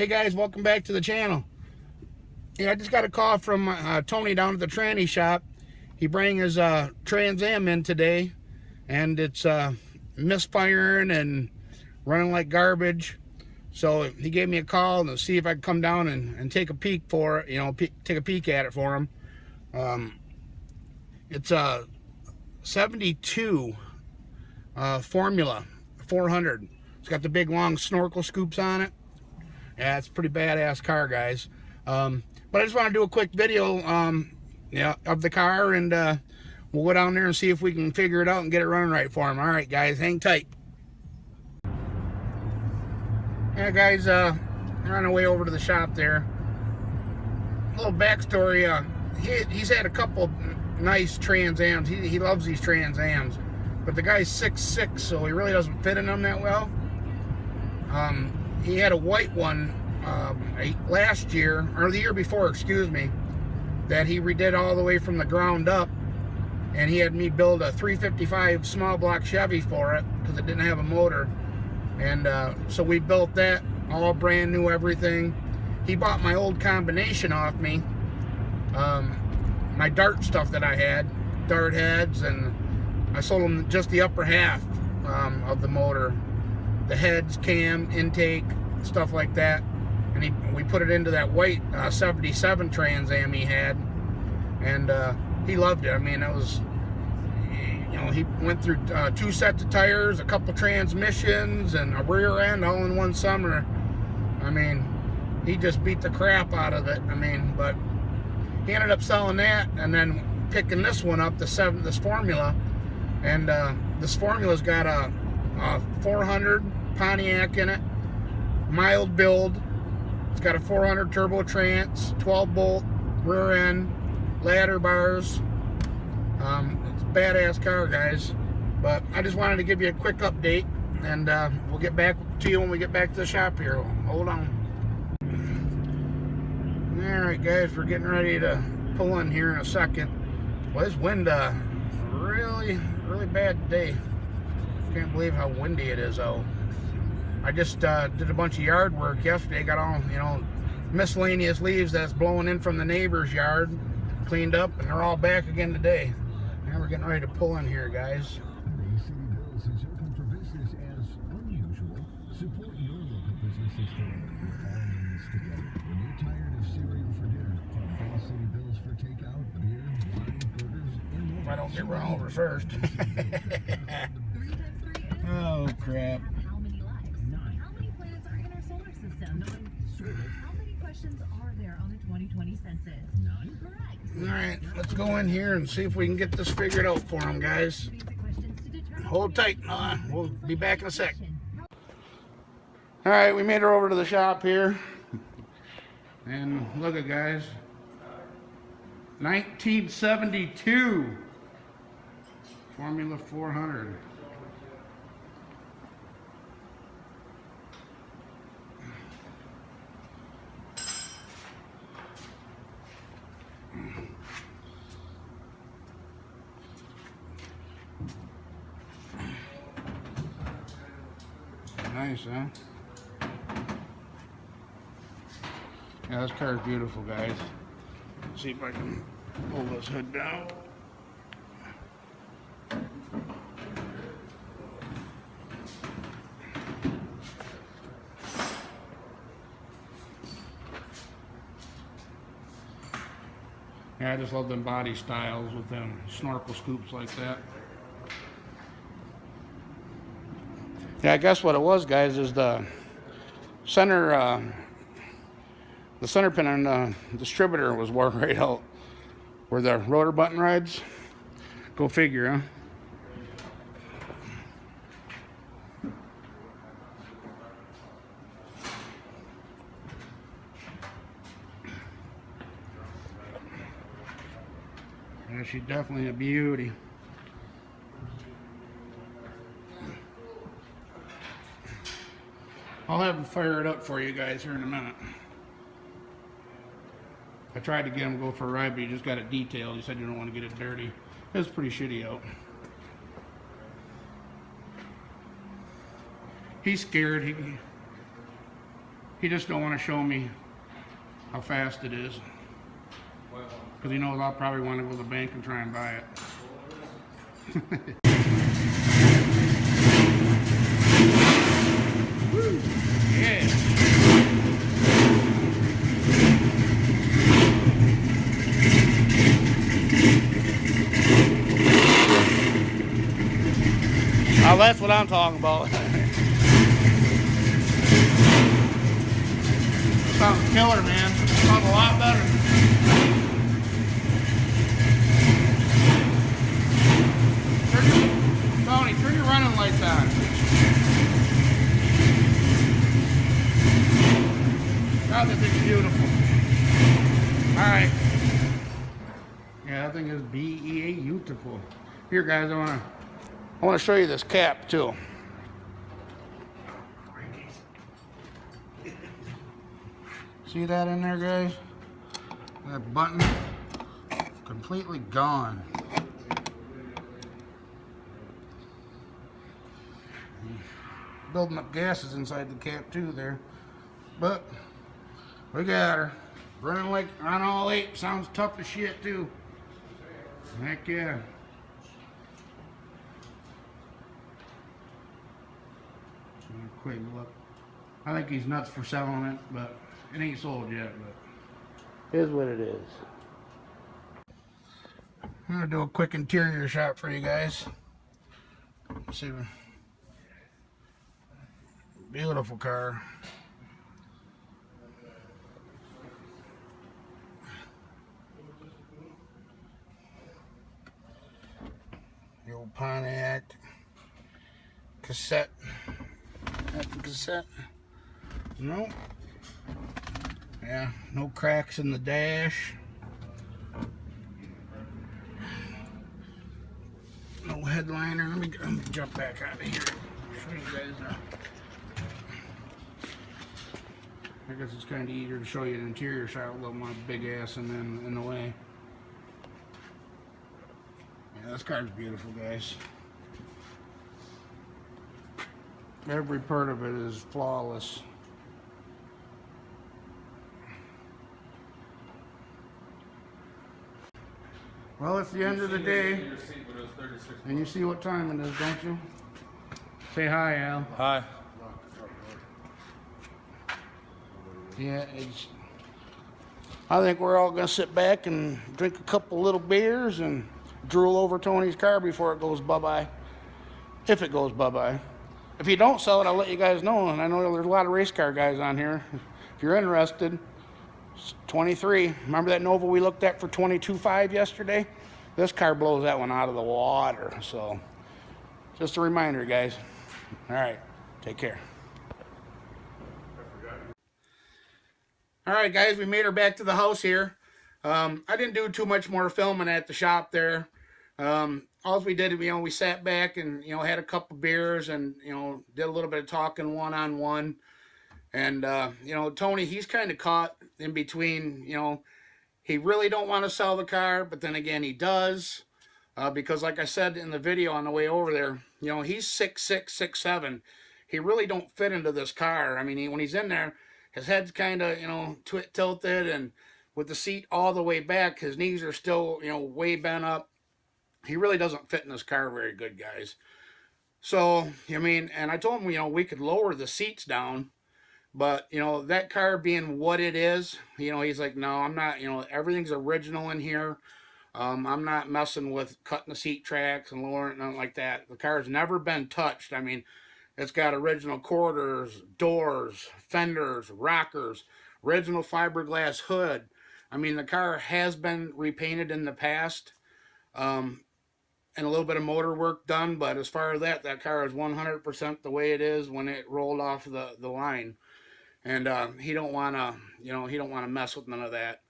Hey guys, welcome back to the channel. Yeah, I just got a call from Tony down at the tranny shop. He bring his Trans Am in today, and it's misfiring and running like garbage. So he gave me a call to see if I could come down and take a peek for it, take a peek at it for him. It's a 72 Formula 400. It's got the big long snorkel scoops on it. Yeah, it's a pretty badass car, guys. But I just want to do a quick video of the car, and we'll go down there and see if we can figure it out and get it running right for him. All right, guys, hang tight. Yeah, guys, we're on our way over to the shop there. A little backstory, he's had a couple nice Trans Ams. He loves these Trans Ams, but the guy's 6'6", so he really doesn't fit in them that well. He had a white one last year, or the year before, excuse me, that he redid all the way from the ground up, and he had me build a 355 small block Chevy for it because it didn't have a motor. And so we built that, all brand new, everything. He bought my old combination off me, my dart stuff that I had, dart heads, and I sold him just the upper half of the motor, the heads, cam, intake, stuff like that. And we put it into that white 77 Trans Am he had, and he loved it. I mean, it was, he went through 2 sets of tires, a couple transmissions, and a rear end all in one summer. I mean, he just beat the crap out of it. I mean, but he ended up selling that and then picking this one up, this Formula. And this Formula's got a 400 Pontiac in it, mild build. It's got a 400 turbo trans, 12 bolt rear end, ladder bars. It's a badass car, guys. But I just wanted to give you a quick update, and we'll get back to you when we get back to the shop here. Hold on. Alright, guys, we're getting ready to pull in here in a second. Well, this wind, really bad today. Can't believe how windy it is, though. I just did a bunch of yard work yesterday. Got all, miscellaneous leaves that's blowing in from the neighbor's yard, cleaned up, and they're all back again today. Now we're getting ready to pull in here, guys. If I don't get run over first. Oh, crap. How many lives? 9. How many planets are in our solar system? 9. How many questions are there on the 2020 census? 9. Correct. All right, let's go in here and see if we can get this figured out for them, guys. Hold tight. We'll be back in a sec. All right, we made her over to the shop here. And look at, guys. 1972 Formula 400. Nice, huh? Yeah, this car is beautiful, guys. Let's see if I can pull this hood down. Yeah, I just love them body styles with them snorkel scoops like that. Yeah, I guess what it was, guys, is the center pin on the distributor was wore right out where the rotor button rides. Go figure, huh? Yeah, she's definitely a beauty. I'll have him fire it up for you guys here in a minute. I tried to get him to go for a ride, but he just got it detailed. He said you don't want to get it dirty. It's pretty shitty out. He's scared. He just don't want to show me how fast it is. Because he knows I'll probably want to go to the bank and try and buy it. Woo. Yeah. Now that's what I'm talking about. Sounds killer, man. Sounds a lot better. Tony, turn your running lights on. God, that thing's beautiful. Alright. Yeah, that thing is beautiful. Here, guys, I want to show you this cap, too. See that in there, guys? That button, completely gone. Building up gases inside the cap too there. But we got her. Running like on all 8. Sounds tough as shit too. Heck yeah. Quick look. I think he's nuts for selling it, but it ain't sold yet, but it is what it is. I'm gonna do a quick interior shot for you guys. Let's see. Beautiful car. The old Pontiac cassette. That's the cassette. Nope. Yeah, no cracks in the dash. No headliner. Let me jump back out of here. Show you guys. I guess it's kind of easier to show you an interior shot with my big ass and then in the way. Yeah, this car's beautiful, guys. Every part of it is flawless. Well, it's the end of the day, and you see what time it is, don't you? Say hi, Al. Hi. Yeah, I think we're all gonna sit back and drink a couple little beers and drool over Tony's car before it goes bye-bye. If it goes bye-bye. If you don't sell it, I'll let you guys know. And I know there's a lot of race car guys on here. If you're interested, it's 23. Remember that Nova we looked at for 22.5 yesterday? This car blows that one out of the water. So, just a reminder, guys. All right, take care. All right, guys, we made her back to the house here. I didn't do too much more filming at the shop there. All we did, we sat back and, had a couple beers and, did a little bit of talking one-on-one. And, Tony, he's kind of caught in between, he really don't want to sell the car, but then again, he does. Because like I said in the video on the way over there, he's 6'6", 6'7". He really don't fit into this car. I mean, when he's in there, his head's kind of, tilted, and with the seat all the way back, his knees are still, way bent up. He really doesn't fit in this car very good, guys. So, and I told him, we could lower the seats down, but, that car being what it is, he's like, no, I'm not, everything's original in here. I'm not messing with cutting the seat tracks and lowering it, nothing like that. The car's never been touched. I mean, it's got original quarters, doors, fenders, rockers, original fiberglass hood. I mean, the car has been repainted in the past, and a little bit of motor work done, but as far as that car is 100% the way it is when it rolled off the line. And he don't want to, he don't want to mess with none of that.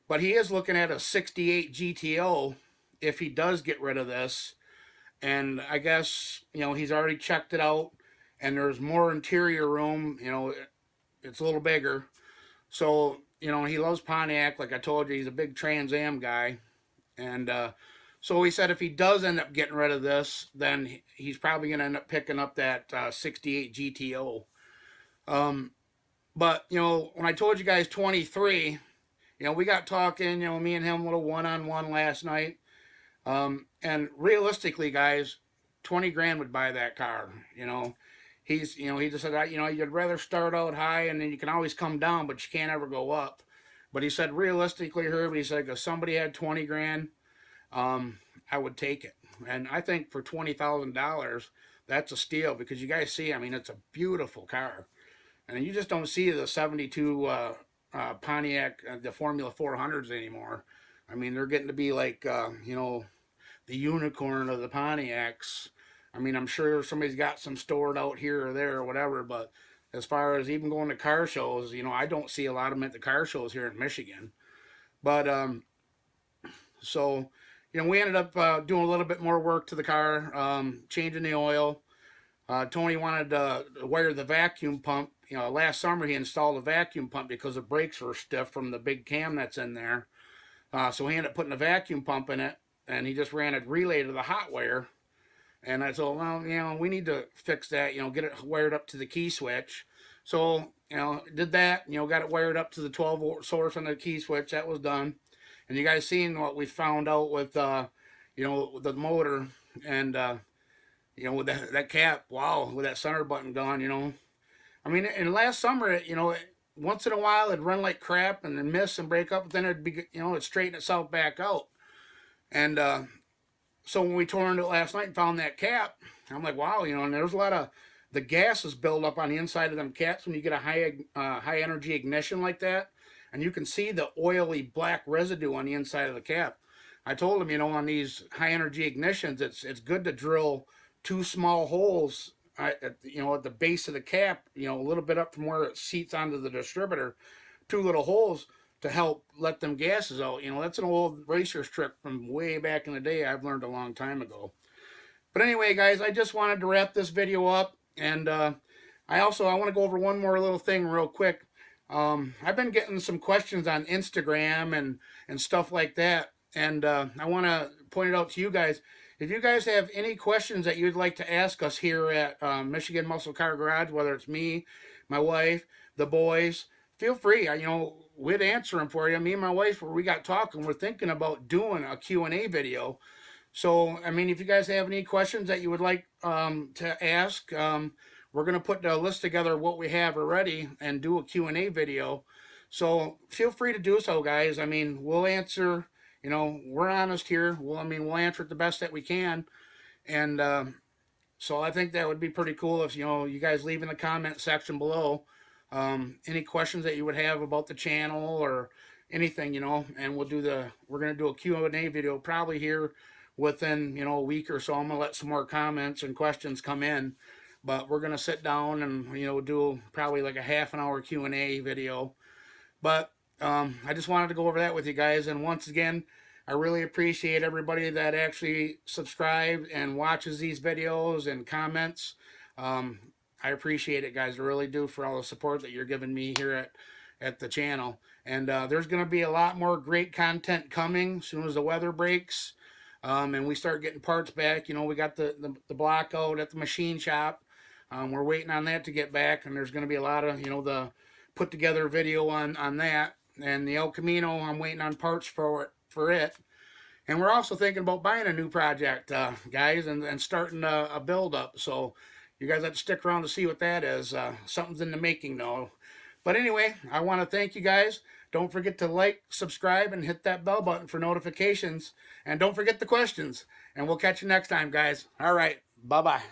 But he is looking at a 68 GTO if he does get rid of this. And I guess, he's already checked it out. And there's more interior room, it's a little bigger. So, he loves Pontiac. Like I told you, he's a big Trans Am guy. And so he said if he does end up getting rid of this, then he's probably going to end up picking up that 68 GTO. But, you know, when I told you guys 23, you know, we got talking, you know, me and him a little one-on-one last night. And realistically, guys, 20 grand would buy that car. You know, you know, he just said, you know, you'd rather start out high and then you can always come down, but you can't ever go up. But he said, realistically, Herb, he said, if somebody had 20 grand, I would take it. And I think for $20,000, that's a steal because you guys see, I mean, it's a beautiful car. And you just don't see the 72 Pontiac, the Formula 400s anymore. I mean, they're getting to be like, you know, the unicorn of the Pontiacs. I mean, I'm sure somebody's got some stored out here or there or whatever, but as far as even going to car shows, you know, I don't see a lot of them at the car shows here in Michigan. But so, you know, we ended up doing a little bit more work to the car, changing the oil. Tony wanted to wire the vacuum pump. You know, last summer he installed a vacuum pump because the brakes were stiff from the big cam that's in there. So he ended up putting a vacuum pump in it, and he just ran a relay to the hot wire. And I told him, well, you know, we need to fix that, you know, get it wired up to the key switch. So, you know, did that, you know, got it wired up to the 12 volt source on the key switch. That was done. And you guys seen what we found out with, you know, the motor and, you know, with that cap, wow, with that center button gone, you know. I mean, in last summer, you know, once in a while it'd run like crap and then miss and break up, but then it'd be, you know, it'd straighten itself back out. And so when we tore into it last night and found that cap, I'm like, wow, you know, and there's a lot of the gases build up on the inside of them caps when you get a high energy ignition like that, and you can see the oily black residue on the inside of the cap. I told him, you know, on these high energy ignitions, it's good to drill two small holes, you know, at the base of the cap, you know, a little bit up from where it seats onto the distributor, two little holes to help let them gases out. You know, that's an old racer's trick from way back in the day I've learned a long time ago. But anyway, guys, I just wanted to wrap this video up. And I want to go over one more little thing real quick. I've been getting some questions on Instagram and stuff like that. And I want to point it out to you guys. If you guys have any questions that you'd like to ask us here at Michigan Muscle Car Garage, whether it's me, my wife, the boys, feel free. You know, we'd answer them for you. Me and my wife, we got talking, we're thinking about doing a Q&A video. So, I mean, if you guys have any questions that you would like to ask, we're going to put a list together of what we have already and do a Q&A video. So feel free to do so, guys. I mean, we'll answer, you know, we're honest here. Well, I mean, we'll answer it the best that we can. And so I think that would be pretty cool if, you know, you guys leave in the comment section below any questions that you would have about the channel or anything, you know, and we're going to do a Q&A video probably here within, you know, a week or so. I'm going to let some more comments and questions come in, but we're going to sit down and, you know, do probably like a half an hour Q&A video. But I just wanted to go over that with you guys. And once again, I really appreciate everybody that actually subscribes and watches these videos and comments. I appreciate it, guys. I really do, for all the support that you're giving me here at the channel. And there's going to be a lot more great content coming as soon as the weather breaks. And we start getting parts back. You know, we got the block out at the machine shop. We're waiting on that to get back. And there's going to be a lot of, you know, the put together video on that. And the El Camino, I'm waiting on parts for it. And we're also thinking about buying a new project, guys, and starting a build up. So you guys have to stick around to see what that is. Something's in the making, though. But anyway, I want to thank you guys. Don't forget to like, subscribe, and hit that bell button for notifications. And don't forget the questions. And we'll catch you next time, guys. All right. Bye-bye.